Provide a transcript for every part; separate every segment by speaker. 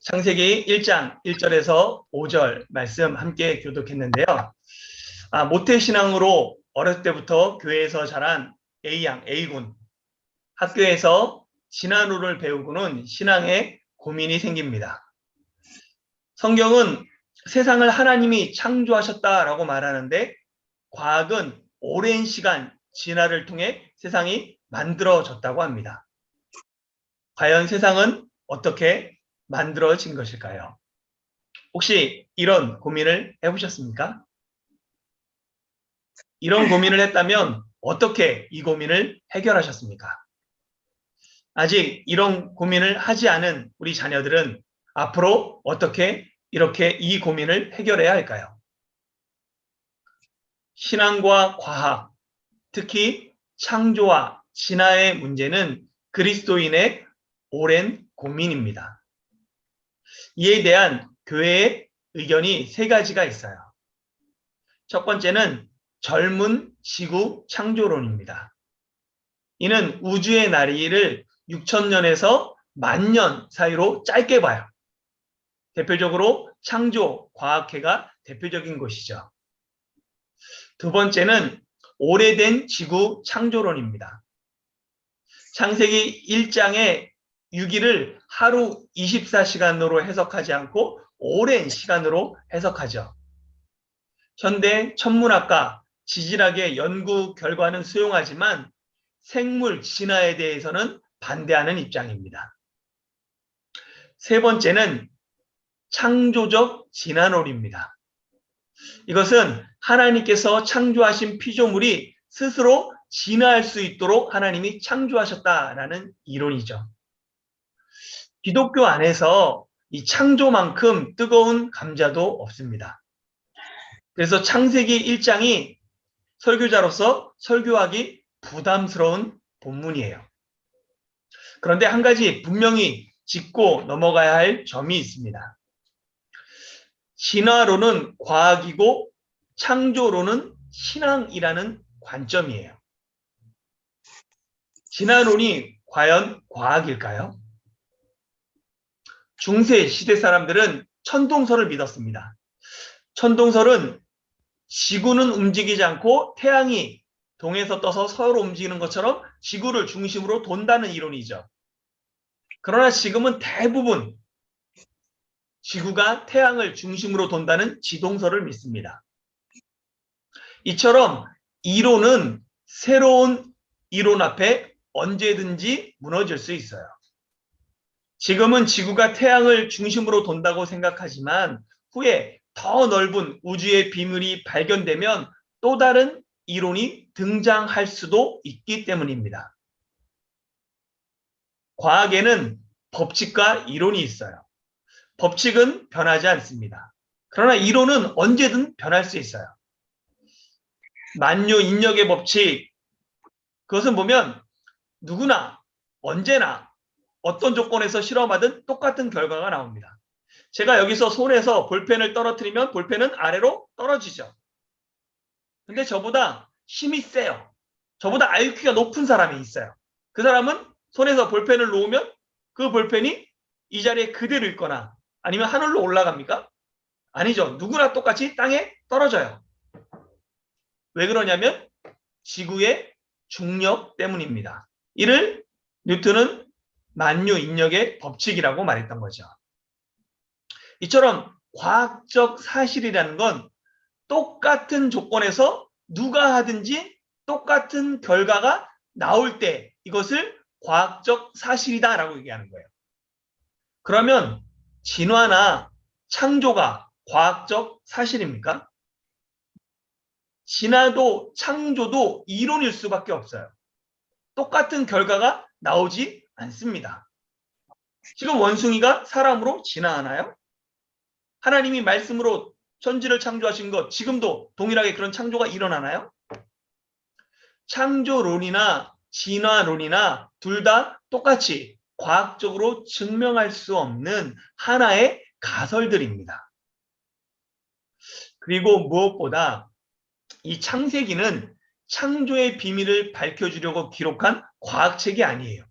Speaker 1: 창세기 1장 1절에서 5절 말씀 함께 교독했는데요. 모태신앙으로 어렸을 때부터 교회에서 자란 A양, A군. 학교에서 진화론을 배우고는 신앙에 고민이 생깁니다. 성경은 세상을 하나님이 창조하셨다라고 말하는데 과학은 오랜 시간 진화를 통해 세상이 만들어졌다고 합니다. 과연 세상은 어떻게 만들어진 것일까요? 혹시 이런 고민을 해보셨습니까? 이런 고민을 했다면 어떻게 이 고민을 해결하셨습니까? 아직 이런 고민을 하지 않은 우리 자녀들은 앞으로 어떻게 이렇게 이 고민을 해결해야 할까요? 신앙과 과학, 특히 창조와 진화의 문제는 그리스도인의 오랜 고민입니다. 이에 대한 교회의 의견이 세 가지가 있어요. 첫 번째는 젊은 지구 창조론입니다. 이는 우주의 나이를 6천년에서 10,000년 사이로 짧게 봐요. 대표적으로 창조 과학회가 대표적인 것이죠. 두 번째는 오래된 지구 창조론입니다. 창세기 1장의 6일을 하루 24시간으로 해석하지 않고 오랜 시간으로 해석하죠. 현대 천문학과 지질학의 연구 결과는 수용하지만 생물 진화에 대해서는 반대하는 입장입니다. 세 번째는 창조적 진화론입니다. 이것은 하나님께서 창조하신 피조물이 스스로 진화할 수 있도록 하나님이 창조하셨다라는 이론이죠. 기독교 안에서 이 창조만큼 뜨거운 감자도 없습니다. 그래서 창세기 1장이 설교자로서 설교하기 부담스러운 본문이에요. 그런데 한 가지 분명히 짚고 넘어가야 할 점이 있습니다. 진화론은 과학이고 창조론은 신앙이라는 관점이에요. 진화론이 과연 과학일까요? 중세 시대 사람들은 천동설을 믿었습니다. 천동설은 지구는 움직이지 않고 태양이 동에서 떠서 서로 움직이는 것처럼 지구를 중심으로 돈다는 이론이죠. 그러나 지금은 대부분 지구가 태양을 중심으로 돈다는 지동설을 믿습니다. 이처럼 이론은 새로운 이론 앞에 언제든지 무너질 수 있어요. 지금은 지구가 태양을 중심으로 돈다고 생각하지만 후에 더 넓은 우주의 비밀이 발견되면 또 다른 이론이 등장할 수도 있기 때문입니다. 과학에는 법칙과 이론이 있어요. 법칙은 변하지 않습니다. 그러나 이론은 언제든 변할 수 있어요. 만유인력의 법칙, 그것은 보면 누구나 언제나 어떤 조건에서 실험하든 똑같은 결과가 나옵니다. 제가 여기서 손에서 볼펜을 떨어뜨리면 볼펜은 아래로 떨어지죠. 근데 저보다 힘이 세요. 저보다 IQ가 높은 사람이 있어요. 그 사람은 손에서 볼펜을 놓으면 그 볼펜이 이 자리에 그대로 있거나 아니면 하늘로 올라갑니까? 아니죠. 누구나 똑같이 땅에 떨어져요. 왜 그러냐면 지구의 중력 때문입니다. 이를 뉴턴은 만유인력의 법칙이라고 말했던 거죠. 이처럼 과학적 사실이라는 건 똑같은 조건에서 누가 하든지 똑같은 결과가 나올 때 이것을 과학적 사실이다라고 얘기하는 거예요. 그러면 진화나 창조가 과학적 사실입니까? 진화도 창조도 이론일 수밖에 없어요. 똑같은 결과가 나오지 않습니다. 지금 원숭이가 사람으로 진화하나요? 하나님이 말씀으로 천지를 창조하신 것 지금도 동일하게 그런 창조가 일어나나요? 창조론이나 진화론이나 둘 다 똑같이 과학적으로 증명할 수 없는 하나의 가설들입니다. 그리고 무엇보다 이 창세기는 창조의 비밀을 밝혀주려고 기록한 과학책이 아니에요.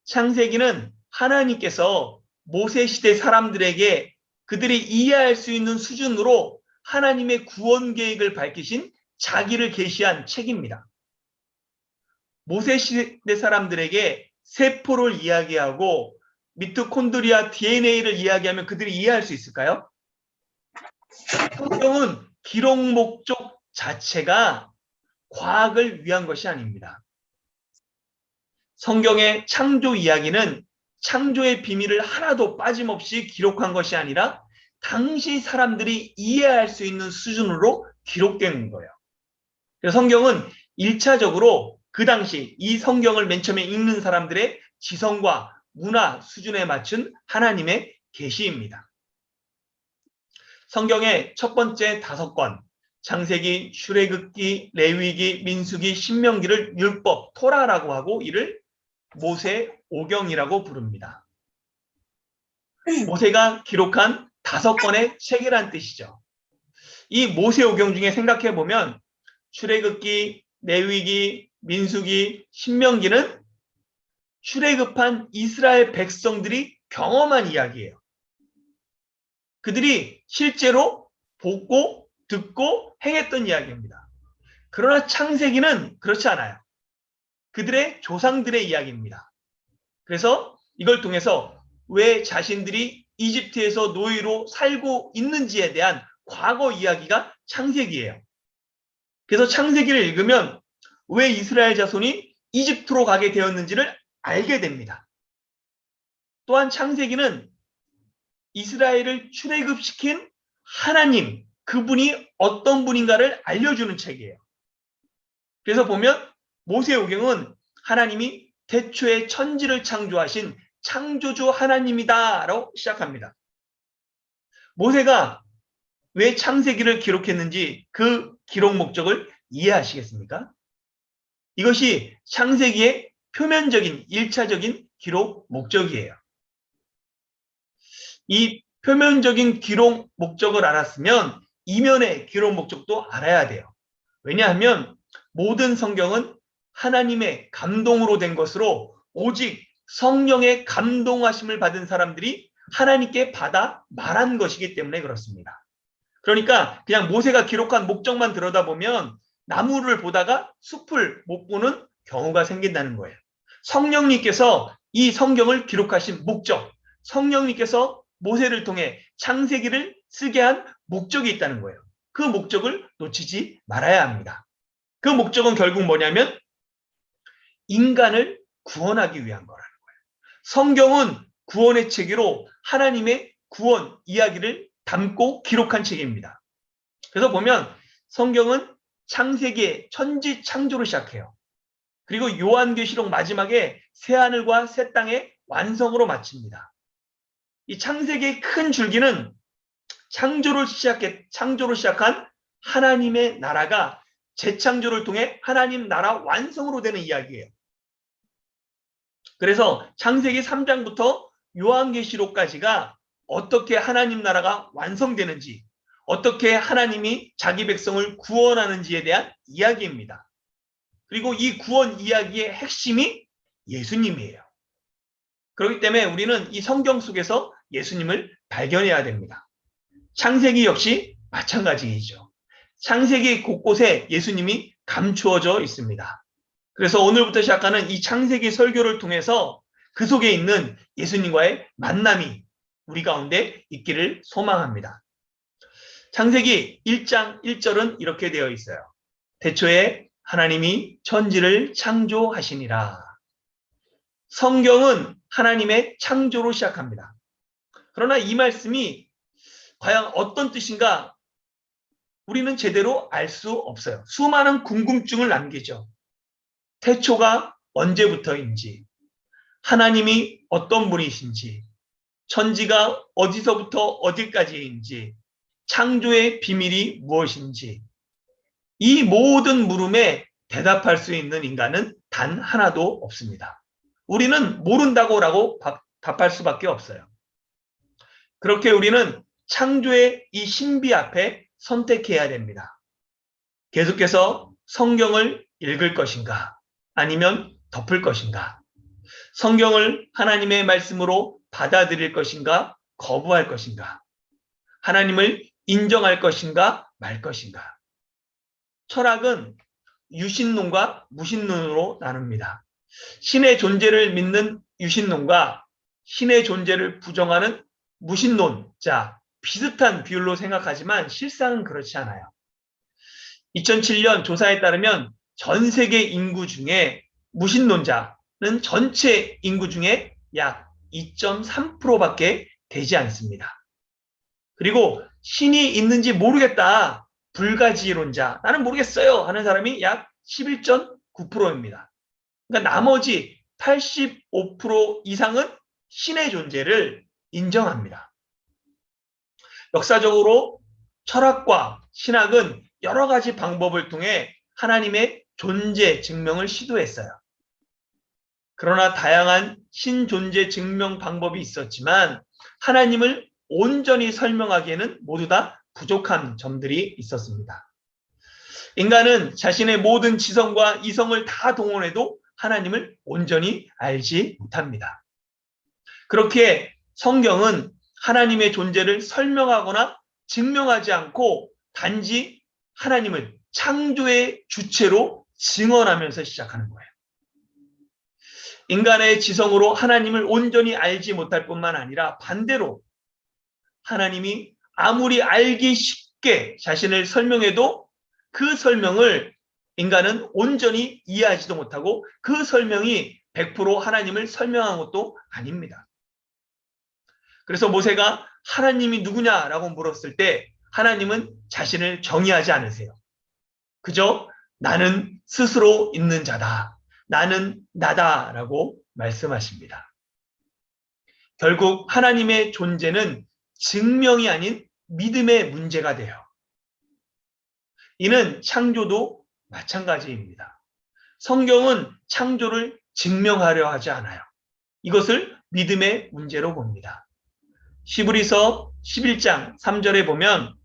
Speaker 1: 창세기는 하나님께서 모세 시대 사람들에게 그들이 이해할 수 있는 수준으로 하나님의 구원 계획을 밝히신 자기를 계시한 책입니다. 모세 시대 사람들에게 세포를 이야기하고 미토콘드리아 DNA를 이야기하면 그들이 이해할 수 있을까요? 성경은 기록 목적 자체가 과학을 위한 것이 아닙니다. 성경의 창조 이야기는 창조의 비밀을 하나도 빠짐없이 기록한 것이 아니라 당시 사람들이 이해할 수 있는 수준으로 기록된 거예요. 그래서 성경은 1차적으로 그 당시 이 성경을 맨 처음에 읽는 사람들의 지성과 문화 수준에 맞춘 하나님의 계시입니다. 성경의 첫 번째 5권, 창세기, 출애굽기, 레위기, 민수기, 신명기를 율법, 토라라고 하고 이를 모세오경이라고 부릅니다. 모세가 기록한 5권의 책이란 뜻이죠. 이 모세오경 중에 생각해 보면 출애굽기, 레위기, 민수기, 신명기는 출애굽한 이스라엘 백성들이 경험한 이야기예요. 그들이 실제로 보고 듣고 행했던 이야기입니다. 그러나 창세기는 그렇지 않아요. 그들의 조상들의 이야기입니다. 그래서 이걸 통해서 왜 자신들이 이집트에서 노예로 살고 있는지에 대한 과거 이야기가 창세기예요. 그래서 창세기를 읽으면 왜 이스라엘 자손이 이집트로 가게 되었는지를 알게 됩니다. 또한 창세기는 이스라엘을 출애굽시킨 하나님, 그분이 어떤 분인가를 알려주는 책이에요. 그래서 보면 모세오경은 하나님이 태초에 천지를 창조하신 창조주 하나님이다라고 시작합니다. 모세가 왜 창세기를 기록했는지 그 기록 목적을 이해하시겠습니까? 이것이 창세기의 표면적인 1차적인 기록 목적이에요. 이 표면적인 기록 목적을 알았으면 이면의 기록 목적도 알아야 돼요. 왜냐하면 모든 성경은 하나님의 감동으로 된 것으로 오직 성령의 감동하심을 받은 사람들이 하나님께 받아 말한 것이기 때문에 그렇습니다. 그러니까 그냥 모세가 기록한 목적만 들여다보면 나무를 보다가 숲을 못 보는 경우가 생긴다는 거예요. 성령님께서 이 성경을 기록하신 목적, 성령님께서 모세를 통해 창세기를 쓰게 한 목적이 있다는 거예요. 그 목적을 놓치지 말아야 합니다. 그 목적은 결국 뭐냐면 인간을 구원하기 위한 거라는 거예요. 성경은 구원의 책으로 하나님의 구원 이야기를 담고 기록한 책입니다. 그래서 보면 성경은 창세기의 천지 창조로 시작해요. 그리고 요한계시록 마지막에 새하늘과 새 땅의 완성으로 마칩니다. 이 창세기의 큰 줄기는 창조로 시작한 하나님의 나라가 재창조를 통해 하나님 나라 완성으로 되는 이야기예요. 그래서 창세기 3장부터 요한계시록까지가 어떻게 하나님 나라가 완성되는지, 어떻게 하나님이 자기 백성을 구원하는지에 대한 이야기입니다. 그리고 이 구원 이야기의 핵심이 예수님이에요. 그렇기 때문에 우리는 이 성경 속에서 예수님을 발견해야 됩니다. 창세기 역시 마찬가지이죠. 창세기 곳곳에 예수님이 감추어져 있습니다. 그래서 오늘부터 시작하는 이 창세기 설교를 통해서 그 속에 있는 예수님과의 만남이 우리 가운데 있기를 소망합니다. 창세기 1장 1절은 이렇게 되어 있어요. 태초에 하나님이 천지를 창조하시니라. 성경은 하나님의 창조로 시작합니다. 그러나 이 말씀이 과연 어떤 뜻인가 우리는 제대로 알 수 없어요. 수많은 궁금증을 남기죠. 태초가 언제부터인지, 하나님이 어떤 분이신지, 천지가 어디서부터 어디까지인지, 창조의 비밀이 무엇인지, 이 모든 물음에 대답할 수 있는 인간은 단 하나도 없습니다. 우리는 모른다고라고 답할 수밖에 없어요. 그렇게 우리는 창조의 이 신비 앞에 선택해야 됩니다. 계속해서 성경을 읽을 것인가, 아니면 덮을 것인가. 성경을 하나님의 말씀으로 받아들일 것인가, 거부할 것인가? 하나님을 인정할 것인가, 말 것인가? 철학은 유신론과 무신론으로 나눕니다. 신의 존재를 믿는 유신론과 신의 존재를 부정하는 무신론, 자, 비슷한 비율로 생각하지만 실상은 그렇지 않아요. 2007년 조사에 따르면 전 세계 인구 중에 무신론자는 전체 인구 중에 약 2.3%밖에 되지 않습니다. 그리고 신이 있는지 모르겠다, 불가지론자, 나는 모르겠어요 하는 사람이 약 11.9%입니다. 그러니까 나머지 85% 이상은 신의 존재를 인정합니다. 역사적으로 철학과 신학은 여러 가지 방법을 통해 하나님의 존재 증명을 시도했어요. 그러나 다양한 신존재 증명 방법이 있었지만 하나님을 온전히 설명하기에는 모두 다 부족한 점들이 있었습니다. 인간은 자신의 모든 지성과 이성을 다 동원해도 하나님을 온전히 알지 못합니다. 그렇게 성경은 하나님의 존재를 설명하거나 증명하지 않고 단지 하나님을 창조의 주체로 증언하면서 시작하는 거예요. 인간의 지성으로 하나님을 온전히 알지 못할 뿐만 아니라 반대로 하나님이 아무리 알기 쉽게 자신을 설명해도 그 설명을 인간은 온전히 이해하지도 못하고 그 설명이 100% 하나님을 설명한 것도 아닙니다. 그래서 모세가 하나님이 누구냐라고 물었을 때 하나님은 자신을 정의하지 않으세요. 그저 나는 스스로 있는 자다, 나는 나다라고 말씀하십니다. 결국 하나님의 존재는 증명이 아닌 믿음의 문제가 돼요. 이는 창조도 마찬가지입니다. 성경은 창조를 증명하려 하지 않아요. 이것을 믿음의 문제로 봅니다. 히브리서 11장 3절에 보면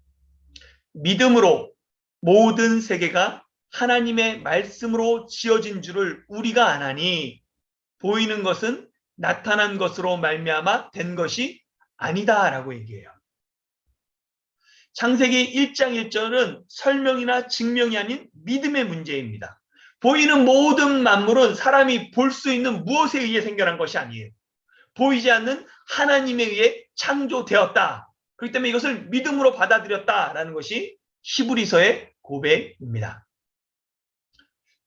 Speaker 1: 믿음으로 모든 세계가 하나님의 말씀으로 지어진 줄을 우리가 아나니 보이는 것은 나타난 것으로 말미암아 된 것이 아니다라고 얘기해요. 창세기 1장 1절은 설명이나 증명이 아닌 믿음의 문제입니다. 보이는 모든 만물은 사람이 볼 수 있는 무엇에 의해 생겨난 것이 아니에요. 보이지 않는 하나님에 의해 창조되었다. 그렇기 때문에 이것을 믿음으로 받아들였다라는 것이 히브리서의 고백입니다.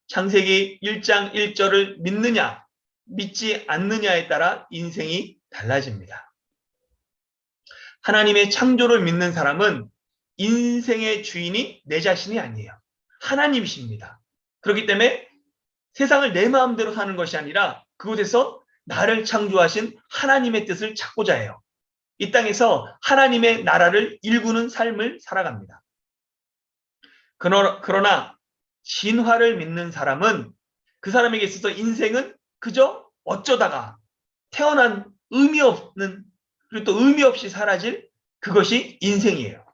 Speaker 1: 창세기 1장 1절을 믿느냐, 믿지 않느냐에 따라 인생이 달라집니다. 하나님의 창조를 믿는 사람은 인생의 주인이 내 자신이 아니에요. 하나님이십니다. 그렇기 때문에 세상을 내 마음대로 사는 것이 아니라 그곳에서 나를 창조하신 하나님의 뜻을 찾고자 해요. 이 땅에서 하나님의 나라를 일구는 삶을 살아갑니다. 그러나 진화를 믿는 사람은 그 사람에게 있어서 인생은 그저 어쩌다가 태어난 의미 없는, 그리고 또 의미 없이 사라질 그것이 인생이에요.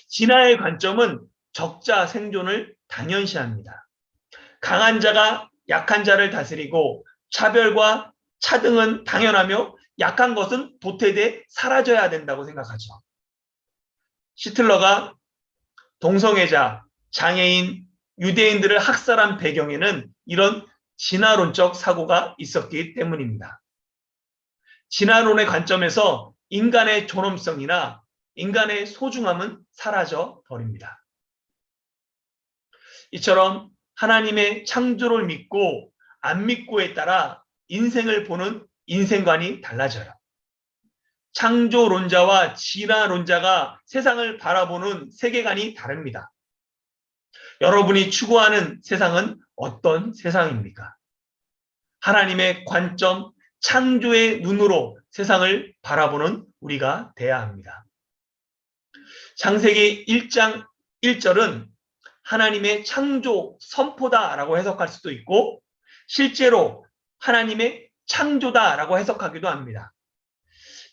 Speaker 1: 진화의 관점은 적자 생존을 당연시합니다. 강한 자가 약한 자를 다스리고 차별과 차등은 당연하며 약한 것은 도태돼 사라져야 된다고 생각하죠. 시틀러가 동성애자, 장애인, 유대인들을 학살한 배경에는 이런 진화론적 사고가 있었기 때문입니다. 진화론의 관점에서 인간의 존엄성이나 인간의 소중함은 사라져 버립니다. 이처럼 하나님의 창조를 믿고 안 믿고에 따라 인생을 보는 인생관이 달라져요. 창조론자와 진화론자가 세상을 바라보는 세계관이 다릅니다. 여러분이 추구하는 세상은 어떤 세상입니까? 하나님의 관점, 창조의 눈으로 세상을 바라보는 우리가 돼야 합니다. 창세기 1장 1절은 하나님의 창조 선포다라고 해석할 수도 있고 실제로 하나님의 창조다라고 해석하기도 합니다.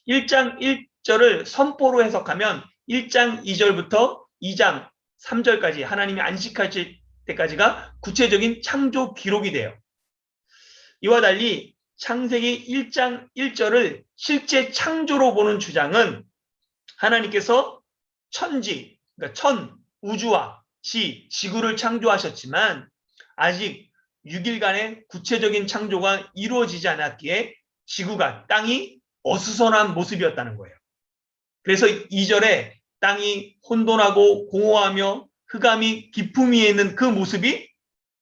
Speaker 1: 1장 1절을 선포로 해석하면 1장 2절부터 2장 3절까지 하나님이 안식하실 때까지가 구체적인 창조 기록이 돼요. 이와 달리 창세기 1장 1절을 실제 창조로 보는 주장은 하나님께서 천지, 그러니까 우주와 지구를 창조하셨지만 아직 6일간의 구체적인 창조가 이루어지지 않았기에 지구가, 땅이 어수선한 모습이었다는 거예요. 그래서 2절에 땅이 혼돈하고 공허하며 흑암이 깊음 위에 있는 그 모습이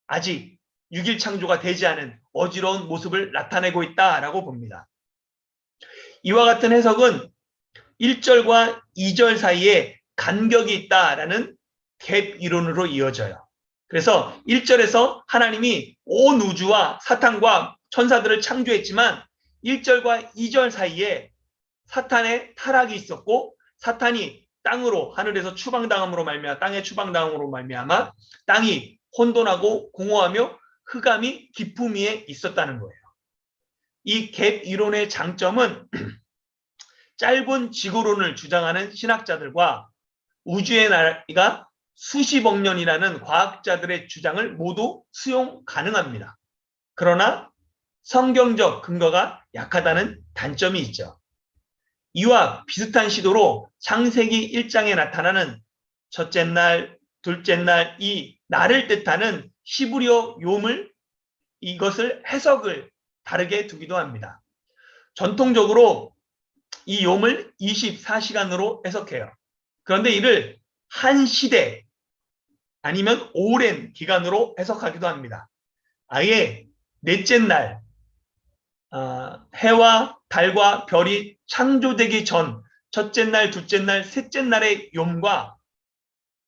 Speaker 1: 아직 6일 창조가 되지 않은 어지러운 모습을 나타내고 있다라고 봅니다. 이와 같은 해석은 1절과 2절 사이에 간격이 있다라는 갭 이론으로 이어져요. 그래서 1절에서 하나님이 온 우주와 사탄과 천사들을 창조했지만 1절과 2절 사이에 사탄의 타락이 있었고 사탄이 땅으로, 하늘에서 추방당함으로 말미암아, 땅의 추방당함으로 말미암아 땅이 혼돈하고 공허하며 흑암이 깊음 위에 있었다는 거예요. 이 갭 이론의 장점은 짧은 지구론을 주장하는 신학자들과 우주의 나이가 수십억 년이라는 과학자들의 주장을 모두 수용 가능합니다. 그러나 성경적 근거가 약하다는 단점이 있죠. 이와 비슷한 시도로 창세기 1장에 나타나는 첫째 날, 둘째 날, 이 날을 뜻하는 히브리어 요물, 이것을 해석을 다르게 두기도 합니다. 전통적으로 이 요물 24시간으로 해석해요. 그런데 이를 한 시대 아니면 오랜 기간으로 해석하기도 합니다. 아예 넷째 날, 해와 달과 별이 창조되기 전 첫째 날, 둘째 날, 셋째 날의 욤과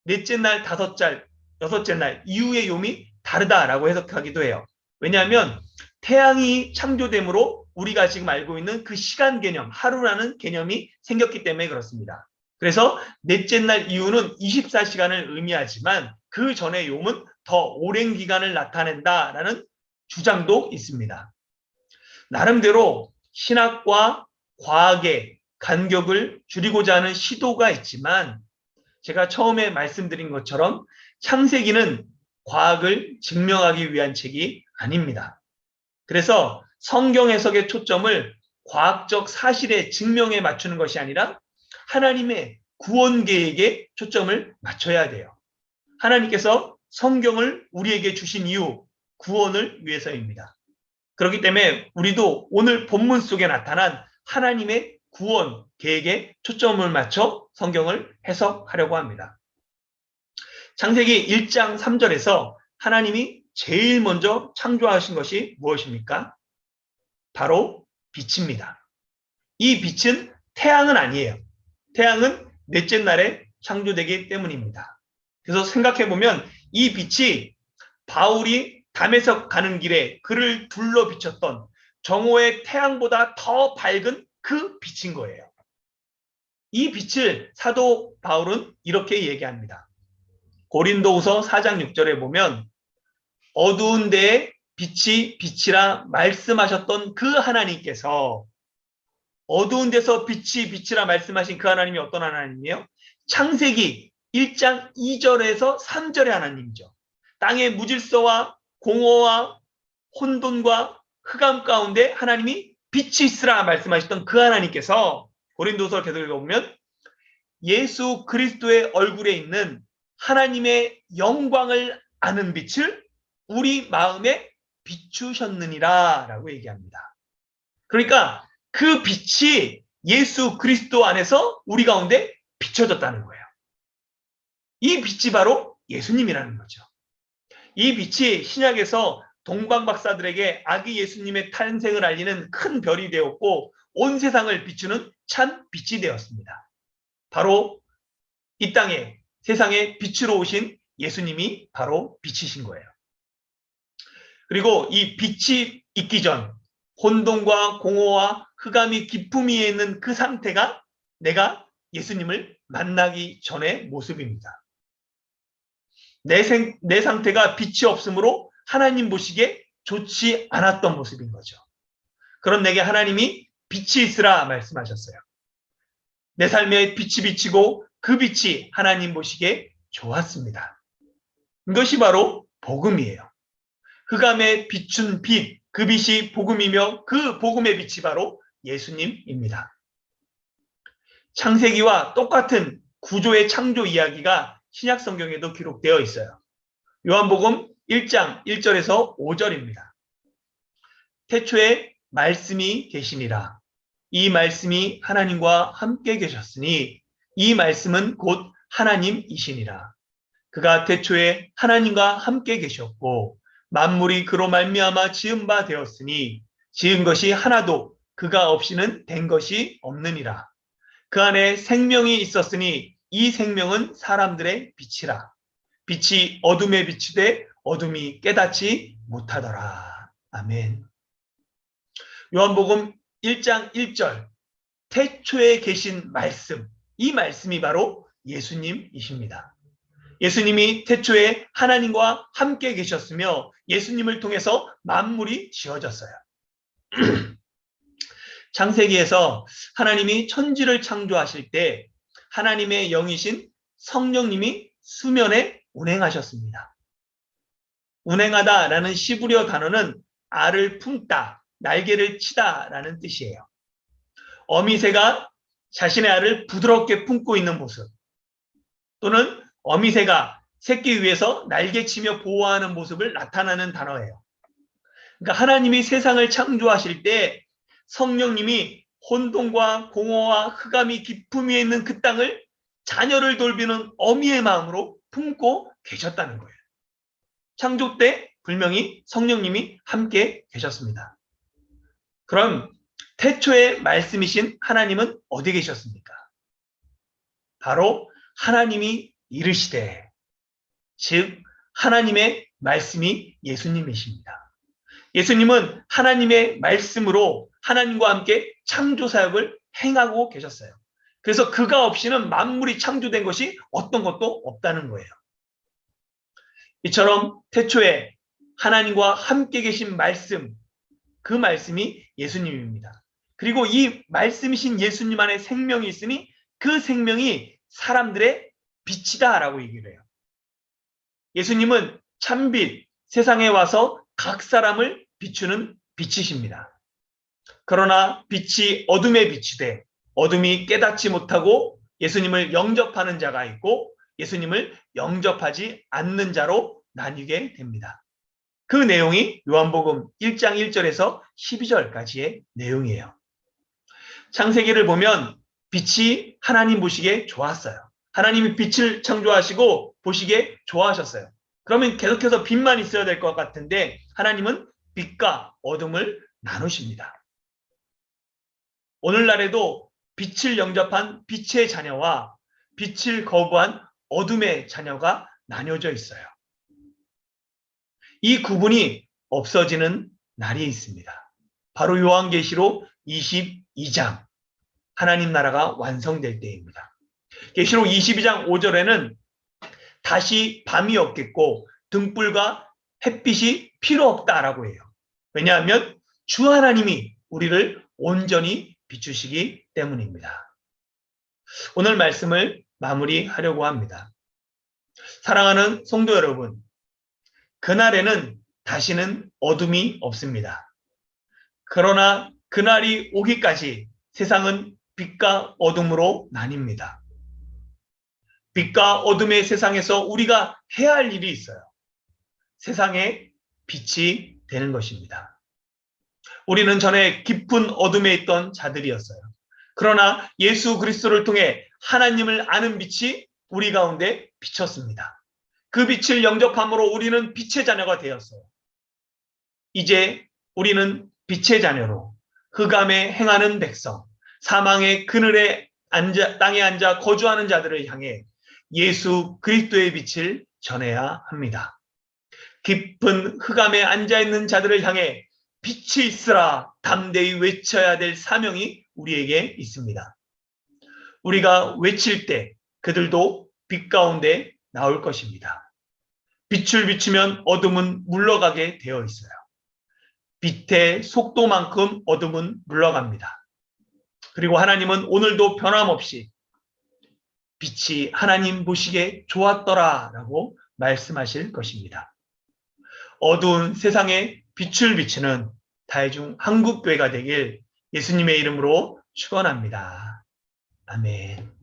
Speaker 1: 넷째 날, 다섯째 날, 여섯째 날 이후의 욤이 다르다라고 해석하기도 해요. 왜냐하면 태양이 창조됨으로 우리가 지금 알고 있는 그 시간 개념, 하루라는 개념이 생겼기 때문에 그렇습니다. 그래서 넷째 날 이후는 24시간을 의미하지만 그 전의 욤은 더 오랜 기간을 나타낸다라는 주장도 있습니다. 나름대로 신학과 과학의 간격을 줄이고자 하는 시도가 있지만 제가 처음에 말씀드린 것처럼 창세기는 과학을 증명하기 위한 책이 아닙니다. 그래서 성경 해석의 초점을 과학적 사실의 증명에 맞추는 것이 아니라 하나님의 구원 계획에 초점을 맞춰야 돼요. 하나님께서 성경을 우리에게 주신 이유, 구원을 위해서입니다. 그렇기 때문에 우리도 오늘 본문 속에 나타난 하나님의 구원 계획에 초점을 맞춰 성경을 해석하려고 합니다. 창세기 1장 3절에서 하나님이 제일 먼저 창조하신 것이 무엇입니까? 바로 빛입니다. 이 빛은 태양은 아니에요. 태양은 넷째 날에 창조되기 때문입니다. 그래서 생각해보면 이 빛이 바울이 담에서 가는 길에 그를 둘러 비쳤던 정오의 태양보다 더 밝은 그 빛인 거예요. 이 빛을 사도 바울은 이렇게 얘기합니다. 고린도후서 4장 6절에 보면 어두운 데에 빛이 빛이라 말씀하셨던 그 하나님께서, 어두운 데서 빛이 빛이라 말씀하신 그 하나님이 어떤 하나님이에요? 창세기 1장 2절에서 3절의 하나님이죠. 땅의 무질서와 공허와 혼돈과 흑암 가운데 하나님이 빛이 있으라 말씀하셨던 그 하나님께서 고린도서 계속 읽어보면 예수 그리스도의 얼굴에 있는 하나님의 영광을 아는 빛을 우리 마음에 비추셨느니라 라고 얘기합니다. 그러니까 그 빛이 예수 그리스도 안에서 우리 가운데 비춰졌다는 거예요. 이 빛이 바로 예수님이라는 거죠. 이 빛이 신약에서 동방 박사들에게 아기 예수님의 탄생을 알리는 큰 별이 되었고 온 세상을 비추는 참 빛이 되었습니다. 바로 이 땅에 세상에 빛으로 오신 예수님이 바로 빛이신 거예요. 그리고 이 빛이 있기 전 혼돈과 공허와 흑암이 깊음 위에 있는 그 상태가 내가 예수님을 만나기 전의 모습입니다. 내 상태가 빛이 없으므로 하나님 보시기에 좋지 않았던 모습인 거죠. 그런 내게 하나님이 빛이 있으라 말씀하셨어요. 내 삶에 빛이 비치고 그 빛이 하나님 보시기에 좋았습니다. 이것이 바로 복음이에요. 흑암에 비춘 빛, 그 빛이 복음이며 그 복음의 빛이 바로 예수님입니다. 창세기와 똑같은 구조의 창조 이야기가 신약 성경에도 기록되어 있어요. 요한복음 1장 1절에서 5절입니다. 태초에 말씀이 계시니라. 이 말씀이 하나님과 함께 계셨으니 이 말씀은 곧 하나님이시니라. 그가 태초에 하나님과 함께 계셨고 만물이 그로 말미암아 지은 바 되었으니 지은 것이 하나도 그가 없이는 된 것이 없느니라. 그 안에 생명이 있었으니 이 생명은 사람들의 빛이라. 빛이 어둠에 비추되 어둠이 깨닫지 못하더라. 아멘. 요한복음 1장 1절 태초에 계신 말씀, 이 말씀이 바로 예수님이십니다. 예수님이 태초에 하나님과 함께 계셨으며 예수님을 통해서 만물이 지어졌어요. 창세기에서 하나님이 천지를 창조하실 때 하나님의 영이신 성령님이 수면에 운행하셨습니다. 운행하다라는 시브리어 단어는 알을 품다, 날개를 치다라는 뜻이에요. 어미새가 자신의 알을 부드럽게 품고 있는 모습, 또는 어미새가 새끼 위에서 날개치며 보호하는 모습을 나타내는 단어예요. 그러니까 하나님이 세상을 창조하실 때 성령님이 혼돈과 공허와 흑암이 깊음 위에 있는 그 땅을 자녀를 돌비는 어미의 마음으로 품고 계셨다는 거예요. 창조 때 분명히 성령님이 함께 계셨습니다. 그럼 태초에 말씀이신 하나님은 어디 계셨습니까? 바로 하나님이 이르시되, 즉 하나님의 말씀이 예수님이십니다. 예수님은 하나님의 말씀으로 하나님과 함께 창조 사역을 행하고 계셨어요. 그래서 그가 없이는 만물이 창조된 것이 어떤 것도 없다는 거예요. 이처럼 태초에 하나님과 함께 계신 말씀, 그 말씀이 예수님입니다. 그리고 이 말씀이신 예수님 안에 생명이 있으니 그 생명이 사람들의 빛이다라고 얘기를 해요. 예수님은 참빛, 세상에 와서 각 사람을 비추는 빛이십니다. 그러나 빛이 어둠에 비추되 어둠이 깨닫지 못하고 예수님을 영접하는 자가 있고 예수님을 영접하지 않는 자로 나뉘게 됩니다. 그 내용이 요한복음 1장 1절에서 12절까지의 내용이에요. 창세기를 보면 빛이 하나님 보시기에 좋았어요. 하나님이 빛을 창조하시고 보시기에 좋아하셨어요. 그러면 계속해서 빛만 있어야 될 것 같은데 하나님은 빛과 어둠을 나누십니다. 오늘날에도 빛을 영접한 빛의 자녀와 빛을 거부한 어둠의 자녀가 나뉘어져 있어요. 이 구분이 없어지는 날이 있습니다. 바로 요한계시록 22장, 하나님 나라가 완성될 때입니다. 계시록 22장 5절에는 다시 밤이 없겠고 등불과 햇빛이 필요 없다라고 해요. 왜냐하면 주 하나님이 우리를 온전히 비추시기 때문입니다. 오늘 말씀을 마무리하려고 합니다. 사랑하는 성도 여러분, 그날에는 다시는 어둠이 없습니다. 그러나 그날이 오기까지 세상은 빛과 어둠으로 나뉩니다. 빛과 어둠의 세상에서 우리가 해야 할 일이 있어요. 세상에 빛이 되는 것입니다. 우리는 전에 깊은 어둠에 있던 자들이었어요. 그러나 예수 그리스도를 통해 하나님을 아는 빛이 우리 가운데 비쳤습니다. 그 빛을 영접함으로 우리는 빛의 자녀가 되었어요. 이제 우리는 빛의 자녀로 흑암에 행하는 백성, 사망의 그늘에 땅에 앉아 거주하는 자들을 향해 예수 그리스도의 빛을 전해야 합니다. 깊은 흑암에 앉아있는 자들을 향해 빛이 있으라 담대히 외쳐야 될 사명이 우리에게 있습니다. 우리가 외칠 때 그들도 빛 가운데 나올 것입니다. 빛을 비추면 어둠은 물러가게 되어 있어요. 빛의 속도만큼 어둠은 물러갑니다. 그리고 하나님은 오늘도 변함없이 빛이 하나님 보시기에 좋았더라 라고 말씀하실 것입니다. 어두운 세상에 빛을 비추는 다해중 한국교회가 되길 예수님의 이름으로 축원합니다. 아멘.